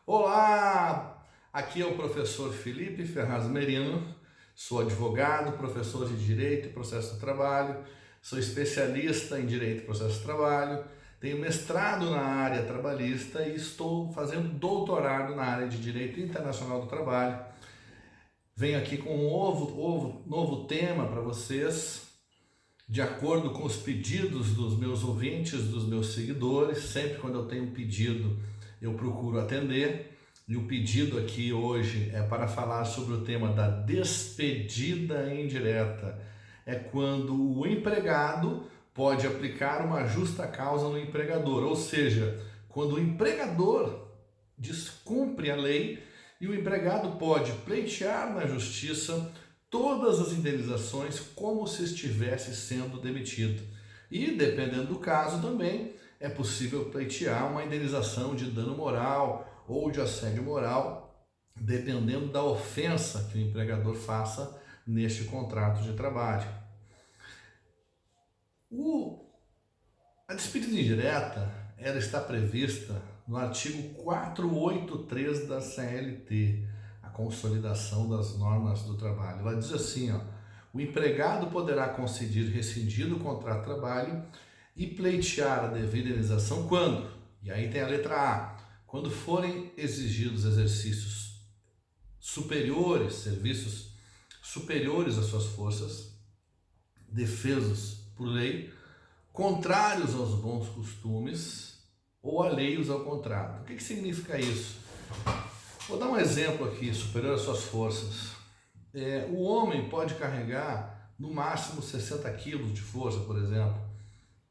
Olá, aqui é o professor Felipe Ferraz Merino, sou advogado, professor de Direito e Processo do Trabalho, sou especialista em Direito e Processo do Trabalho, tenho mestrado na área trabalhista e estou fazendo doutorado na área de Direito Internacional do Trabalho. Venho aqui com um novo tema para vocês, de acordo com os pedidos dos meus ouvintes, dos meus seguidores. Sempre quando eu tenho um pedido, eu procuro atender. E o pedido aqui hoje é para falar sobre o tema da despedida indireta. É quando o empregado pode aplicar uma justa causa no empregador, ou seja, quando o empregador descumpre a lei e o empregado pode pleitear na justiça todas as indenizações como se estivesse sendo demitido. E, dependendo do caso também, é possível pleitear uma indenização de dano moral ou de assédio moral, dependendo da ofensa que o empregador faça neste contrato de trabalho. A despedida indireta, ela está prevista no artigo 483 da CLT, a Consolidação das Normas do Trabalho. Ela diz assim, o empregado poderá conceder rescindir o contrato de trabalho e pleitear a devida indenização quando? E aí tem a letra A. Quando forem exigidos exercícios superiores, serviços superiores às suas forças, defesos por lei, contrários aos bons costumes ou alheios ao contrato. O que significa isso? Vou dar um exemplo aqui, superior às suas forças. O homem pode carregar no máximo 60 quilos de força, por exemplo.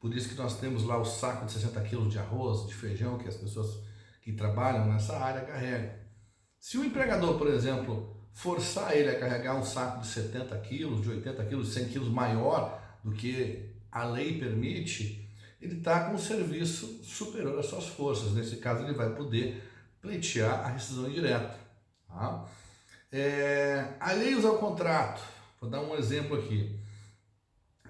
Por isso que nós temos lá o saco de 60 quilos de arroz, de feijão, que as pessoas que trabalham nessa área carregam. Se o empregador, por exemplo, forçar ele a carregar um saco de 70 quilos, de 80 quilos, de 100 quilos maior do que a lei permite, ele está com um serviço superior às suas forças. Nesse caso, ele vai poder pleitear a rescisão indireta. Tá? Alheios ao contrato. Vou dar um exemplo aqui.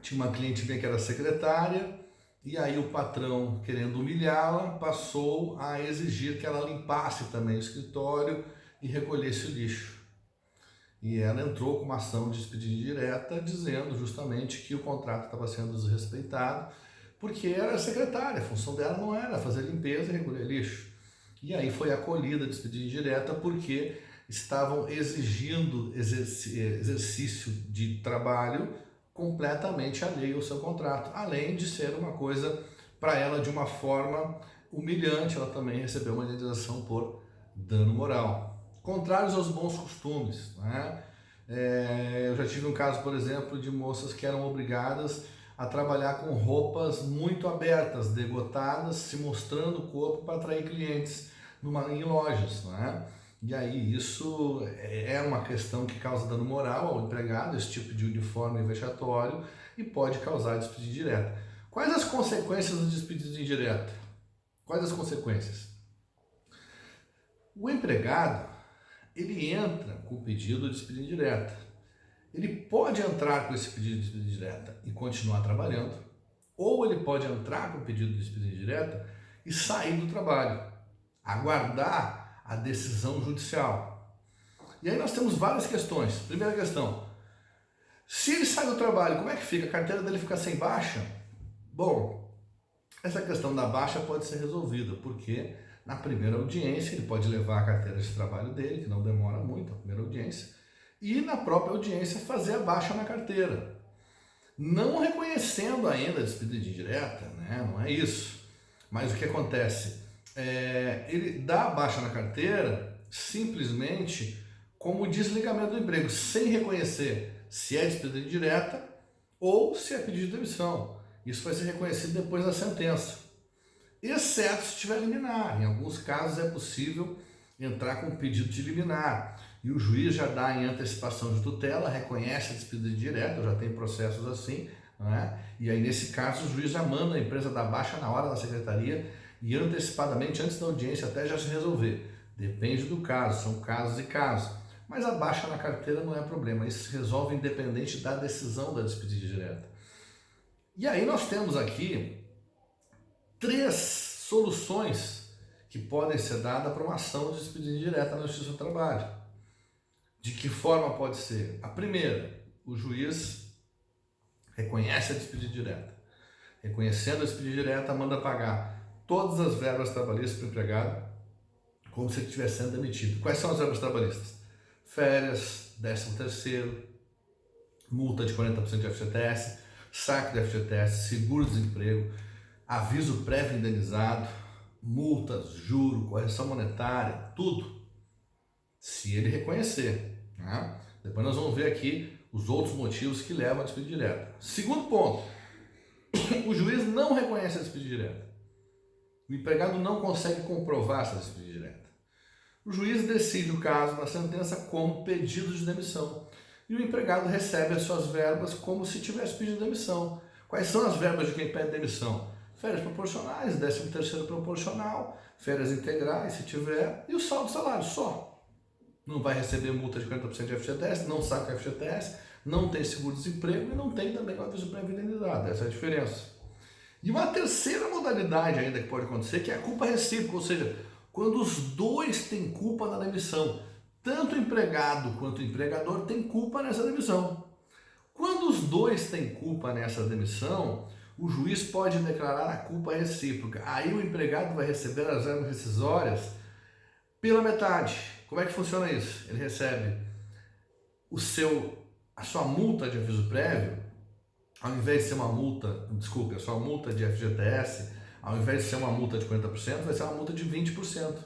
Tinha uma cliente minha que era secretária, e aí o patrão, querendo humilhá-la, passou a exigir que ela limpasse também o escritório e recolhesse o lixo. E ela entrou com uma ação de despedida indireta, dizendo justamente que o contrato estava sendo desrespeitado, porque era secretária, a função dela não era fazer limpeza e recolher lixo. E aí foi acolhida a despedida indireta porque estavam exigindo exercício de trabalho completamente alheio ao seu contrato, além de ser uma coisa para ela de uma forma humilhante. Ela também recebeu uma indenização por dano moral. Contrários aos bons costumes, né? Eu já tive um caso, por exemplo, de moças que eram obrigadas a trabalhar com roupas muito abertas, degotadas, se mostrando o corpo para atrair clientes em lojas, né? E aí isso é uma questão que causa dano moral ao empregado, esse tipo de uniforme vexatório, e pode causar despedida indireta. Quais as consequências da despedida indireta? Quais as consequências? O empregado, ele entra com o pedido de despedida indireta. Ele pode entrar com esse pedido de despedida indireta e continuar trabalhando, ou ele pode entrar com o pedido de despedida indireta e sair do trabalho, aguardar a decisão judicial. E aí nós temos várias questões. Primeira questão, se ele sai do trabalho, como é que fica? A carteira dele fica sem baixa? Bom, essa questão da baixa pode ser resolvida, porque na primeira audiência ele pode levar a carteira de trabalho dele, que não demora muito, a primeira audiência, e na própria audiência fazer a baixa na carteira. Não reconhecendo ainda a despedida indireta, né? Não é isso. Mas o que acontece? Ele dá a baixa na carteira simplesmente como desligamento do emprego, sem reconhecer se é despedida indireta ou se é pedido de demissão. Isso vai ser reconhecido depois da sentença, exceto se tiver liminar. Em alguns casos é possível entrar com um pedido de liminar e o juiz já dá em antecipação de tutela, reconhece a despedida indireta, já tem processos assim, né? E aí nesse caso o juiz já manda a empresa dar baixa na hora na secretaria e antecipadamente, antes da audiência, até já se resolver. Depende do caso, são casos e casos. Mas a baixa na carteira não é problema, isso se resolve independente da decisão da despedida indireta. E aí nós temos aqui 3 soluções que podem ser dadas para uma ação de despedida indireta na Justiça do Trabalho. De que forma pode ser? A primeira, o juiz reconhece a despedida direta. Reconhecendo a despedida direta, manda pagar todas as verbas trabalhistas para o empregado, como se ele estivesse sendo demitido. Quais são as verbas trabalhistas? Férias, 13º, multa de 40% de FGTS, saque de FGTS, seguro-desemprego, aviso prévio indenizado, multas, juro, correção monetária, tudo, se ele reconhecer. Né? Depois nós vamos ver aqui os outros motivos que levam à despedida direta. Segundo ponto, o juiz não reconhece a despedida direta. O empregado não consegue comprovar essa despedida direta. O juiz decide o caso na sentença como pedido de demissão e o empregado recebe as suas verbas como se tivesse pedido demissão. Quais são as verbas de quem pede demissão? Férias proporcionais, 13º proporcional, férias integrais, se tiver, e o saldo de salário, só. Não vai receber multa de 40% de FGTS, não saca FGTS, não tem seguro-desemprego e não tem também o aviso prévio indenizado. Essa é a diferença. E uma terceira modalidade ainda que pode acontecer, que é a culpa recíproca, ou seja, quando os dois têm culpa na demissão. Tanto o empregado quanto o empregador têm culpa nessa demissão. Quando os dois têm culpa nessa demissão, o juiz pode declarar a culpa recíproca. Aí o empregado vai receber as verbas rescisórias pela metade. Como é que funciona isso? Ele recebe a sua multa de aviso prévio, ao invés de ser uma multa, desculpe, a sua multa de FGTS, ao invés de ser uma multa de 40%, vai ser uma multa de 20%.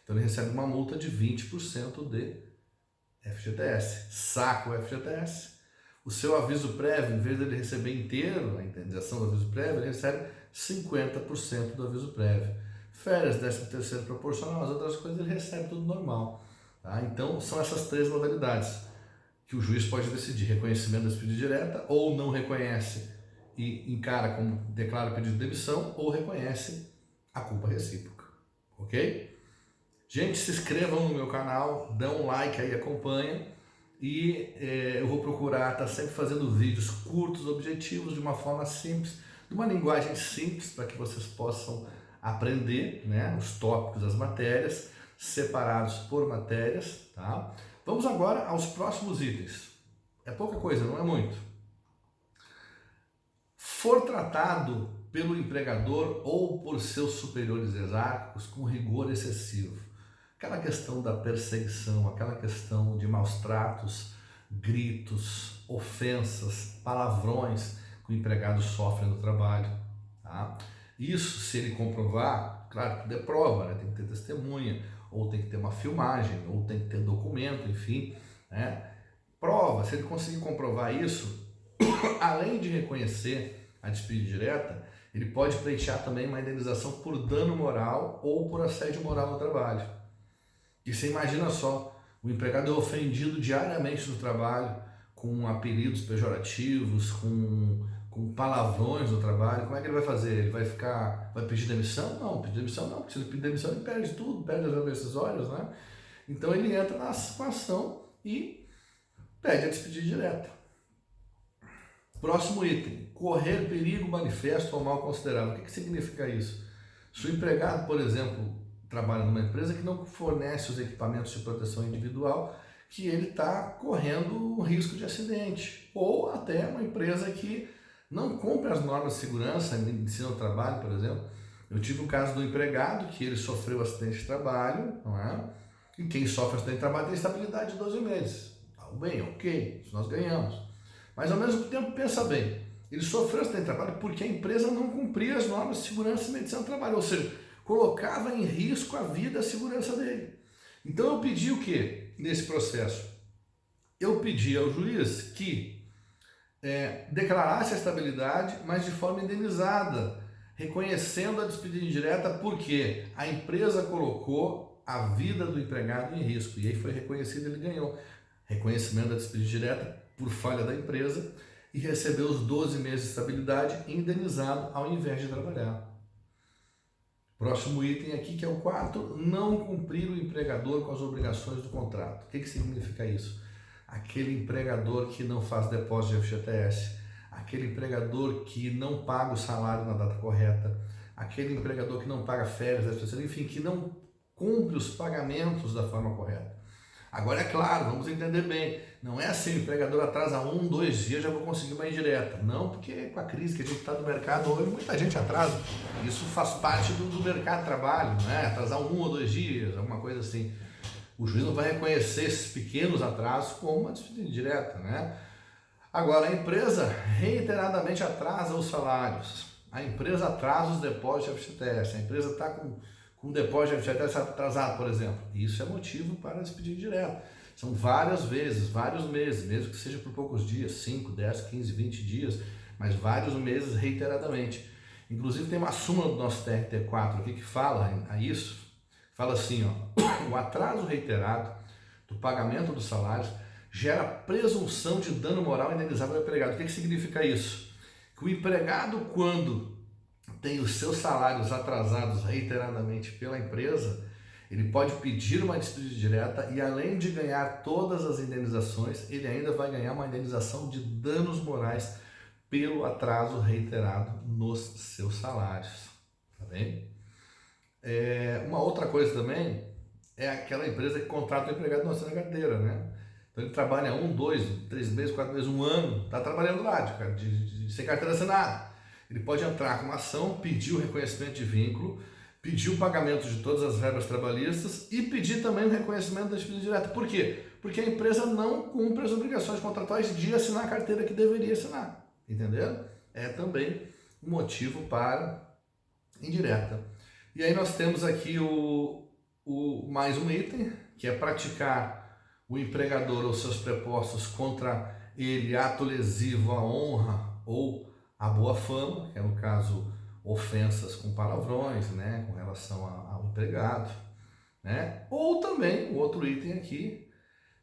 Então ele recebe uma multa de 20% de FGTS. Saca o FGTS. O seu aviso prévio, em vez de ele receber inteiro a indenização do aviso prévio, ele recebe 50% do aviso prévio. Férias, 13º proporcional, as outras coisas ele recebe tudo normal. Tá? Então são essas três modalidades que o juiz pode decidir: reconhecimento da despedida direta, ou não reconhece e encara como declara pedido de demissão, ou reconhece a culpa recíproca. Ok? Gente, se inscrevam no meu canal, dão um like aí, acompanha. E eu vou procurar estar sempre fazendo vídeos curtos, objetivos, de uma forma simples, de uma linguagem simples, para que vocês possam aprender, né, os tópicos, as matérias, separados por matérias. Tá? Vamos agora aos próximos itens. É pouca coisa, não é muito. For tratado pelo empregador ou por seus superiores hierárquicos com rigor excessivo. Aquela questão da perseguição, aquela questão de maus tratos, gritos, ofensas, palavrões que o empregado sofre no trabalho. Tá? Isso, se ele comprovar, claro que dê prova, né? Tem que ter testemunha, ou tem que ter uma filmagem, ou tem que ter documento, enfim. Né? Prova, se ele conseguir comprovar isso, além de reconhecer a despedida direta, ele pode pleitear também uma indenização por dano moral ou por assédio moral no trabalho. E você imagina só, o empregado é ofendido diariamente no trabalho, com apelidos pejorativos, com palavrões no trabalho. Como é que ele vai fazer? Ele vai pedir demissão? Não, pedir demissão não, porque se ele pedir demissão ele perde tudo, perde as verbas rescisórias, né? Então ele entra na situação e pede a despedida direta. Próximo item, correr perigo manifesto ou mal considerado. O que significa isso? Se o empregado, por exemplo, trabalha numa empresa que não fornece os equipamentos de proteção individual, que ele está correndo um risco de acidente. Ou até uma empresa que não cumpre as normas de segurança, medicina do trabalho, por exemplo. Eu tive o caso do empregado que ele sofreu acidente de trabalho, não é? E quem sofre acidente de trabalho tem estabilidade de 12 meses. Tá bem, ok, isso nós ganhamos. Mas ao mesmo tempo, pensa bem, ele sofreu acidente de trabalho porque a empresa não cumpria as normas de segurança e medicina do trabalho, ou seja, colocava em risco a vida e a segurança dele. Então eu pedi o quê nesse processo? Eu pedi ao juiz que declarasse a estabilidade, mas de forma indenizada, reconhecendo a despedida indireta porque a empresa colocou a vida do empregado em risco. E aí foi reconhecido, ele ganhou reconhecimento da despedida direta por falha da empresa e recebeu os 12 meses de estabilidade indenizado ao invés de trabalhar. Próximo item aqui, que é o quarto, não cumprir o empregador com as obrigações do contrato. O que significa isso? Aquele empregador que não faz depósito de FGTS, aquele empregador que não paga o salário na data correta, aquele empregador que não paga férias, enfim, que não cumpre os pagamentos da forma correta. Agora é claro, vamos entender bem, não é assim, o empregador atrasa 1, 2 dias, já vou conseguir uma indireta. Não, porque com a crise que a gente está no mercado hoje, muita gente atrasa. Isso faz parte do mercado de trabalho, né? Atrasar 1 ou 2 dias, alguma coisa assim. O juiz não vai reconhecer esses pequenos atrasos como uma despesa indireta, né? Agora, a empresa reiteradamente atrasa os salários, a empresa atrasa os depósitos de FGTS, a empresa está com um depósito de FGTS atrasado, por exemplo. Isso é motivo para despedir direto. São várias vezes, vários meses, mesmo que seja por poucos dias, 5, 10, 15, 20 dias, mas vários meses reiteradamente. Inclusive tem uma súmula do nosso TRT4 aqui que fala a isso, fala assim, ó, o atraso reiterado do pagamento dos salários gera presunção de dano moral indenizável ao empregado. O que significa isso? Que o empregado, quando tem os seus salários atrasados reiteradamente pela empresa, ele pode pedir uma despedida direta e, além de ganhar todas as indenizações, ele ainda vai ganhar uma indenização de danos morais pelo atraso reiterado nos seus salários. Tá bem? Uma outra coisa também é aquela empresa que contrata o empregado não sendo carteira, né? Então ele trabalha 1, 2, 3 meses, 4 meses, 1 ano, está trabalhando lá, sem carteira assinada. Ele pode entrar com uma ação, pedir o reconhecimento de vínculo, pedir o pagamento de todas as verbas trabalhistas e pedir também o reconhecimento da despesa direta. Por quê? Porque a empresa não cumpre as obrigações contratuais de assinar a carteira que deveria assinar. Entenderam? É também um motivo para indireta. E aí nós temos aqui mais um item, que é praticar o empregador ou seus prepostos contra ele ato lesivo à honra ou à boa fama, que é no caso ofensas com palavrões, né, com relação ao empregado, né? Ou também o outro item aqui,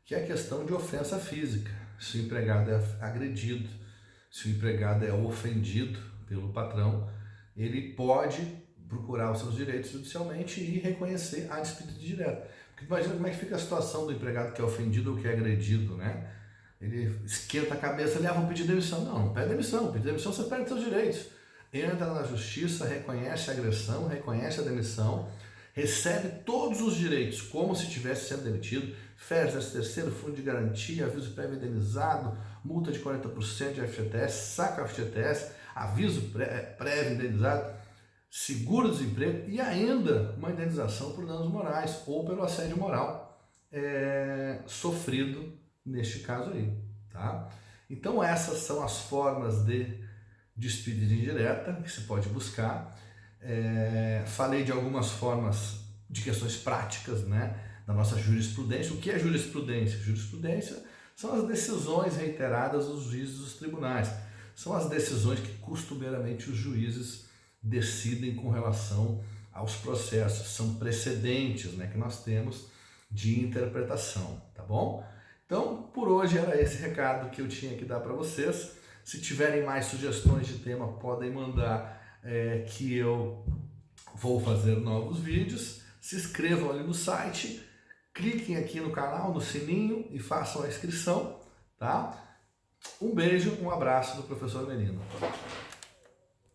que é a questão de ofensa física. Se o empregado é agredido, se o empregado é ofendido pelo patrão, ele pode procurar os seus direitos judicialmente e reconhecer a despedida direta. Porque imagina como é que fica a situação do empregado que é ofendido ou que é agredido, né? Ele esquenta a cabeça, vou pedir demissão. Não pede demissão. Pedir demissão, você perde seus direitos. Entra na justiça, reconhece a agressão, reconhece a demissão, recebe todos os direitos como se estivesse sendo demitido, férias, terceiro, fundo de garantia, aviso prévio indenizado, multa de 40% de FGTS, saca FGTS, aviso prévio indenizado, seguro-desemprego e ainda uma indenização por danos morais ou pelo assédio moral sofrido neste caso aí, tá? Então essas são as formas de despedida indireta que se pode buscar. Falei de algumas formas de questões práticas, né, da nossa jurisprudência. O que é jurisprudência? Jurisprudência são as decisões reiteradas dos juízes dos tribunais. São as decisões que costumeiramente os juízes decidem com relação aos processos. São precedentes, né, que nós temos de interpretação, tá bom? Então, por hoje era esse recado que eu tinha que dar para vocês. Se tiverem mais sugestões de tema, podem mandar, que eu vou fazer novos vídeos. Se inscrevam ali no site, cliquem aqui no canal, no sininho e façam a inscrição, tá? Um beijo, um abraço do professor Menino.